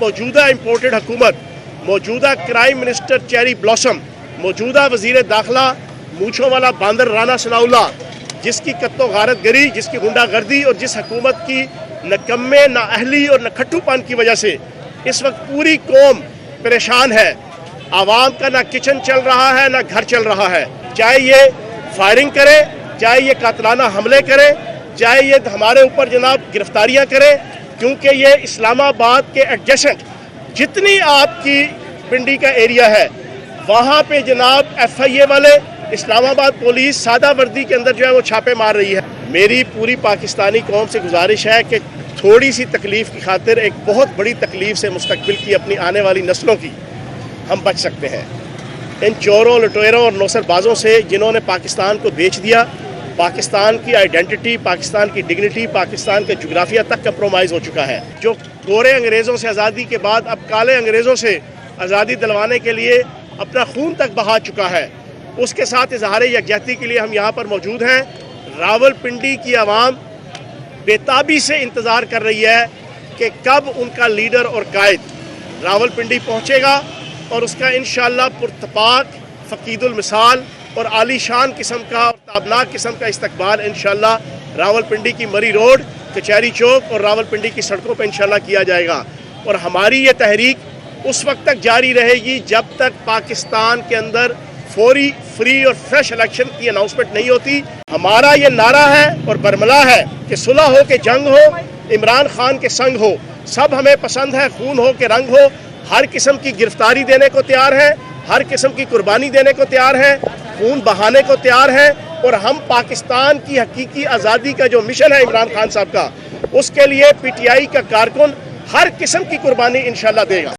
मौजूदा इम्पोर्टेड हुकूमत, मौजूदा क्राइम मिनिस्टर चेरी ब्लॉसम, मौजूदा वजीर दाखिला मूछों वाला बांदर राना सनाउल्लाह, जिसकी कत्तो गारत गरी, जिसकी गुंडागर्दी और जिस हुकूमत की नकम्मे, नाअहली और नखट्टूपन की वजह से इस वक्त पूरी कौम परेशान है। आवाम का ना किचन चल रहा है ना घर चल रहा है। चाहे ये फायरिंग करे, चाहे ये कातलाना हमले करे, चाहे ये हमारे ऊपर जनाब गिरफ्तारियां करे, क्योंकि ये इस्लामाबाद के एडजेसेंट जितनी आपकी पिंडी का एरिया है वहाँ पे जनाब FIA वाले, इस्लामाबाद पुलिस सादा वर्दी के अंदर जो है वो छापे मार रही है। मेरी पूरी पाकिस्तानी कौम से गुजारिश है कि थोड़ी सी तकलीफ़ की खातिर एक बहुत बड़ी तकलीफ़ से मुस्तकबिल की अपनी आने वाली नस्लों की हम बच सकते हैं। इन चोरों, लुटेरों और नौसरबाजों से जिन्होंने पाकिस्तान को बेच दिया, पाकिस्तान की आइडेंटिटी, पाकिस्तान की डिग्निटी, पाकिस्तान के जोग्राफिया तक कंप्रोमाइज़ हो चुका है। जो गोरे अंग्रेज़ों से आज़ादी के बाद अब काले अंग्रेज़ों से आज़ादी दिलवाने के लिए अपना खून तक बहा चुका है, उसके साथ इजहार यकजहती के लिए हम यहाँ पर मौजूद हैं। रावलपिंडी की आवाम बेताबी से इंतज़ार कर रही है कि कब उनका लीडर और कायद रावलपिंडी पहुँचेगा और उसका इंशाअल्लाह पुरतपाक, फ़कीदुल मिसाल और आलीशान किस्म का और ताबनाक किस्म का इस्तकबाल इंशाअल्लाह रावलपिंडी की मरी रोड, कचहरी चौक और रावलपिंडी की सड़कों पर इंशाअल्लाह किया जाएगा। और हमारी ये तहरीक उस वक्त तक जारी रहेगी जब तक पाकिस्तान के अंदर फौरी, फ्री और फ्रेश इलेक्शन की अनाउंसमेंट नहीं होती। हमारा ये नारा है और बरमला है कि सुलह हो के जंग हो, इमरान खान के संग हो, सब हमें पसंद है, खून हो के रंग हो, हर किस्म की गिरफ्तारी देने को तैयार है, हर किस्म की कुर्बानी देने को तैयार है, खून बहाने को तैयार है। और हम पाकिस्तान की हकीकी आज़ादी का जो मिशन है इमरान खान साहब का, उसके लिए PTI का कारकुन हर किस्म की कुर्बानी इंशाअल्लाह देगा।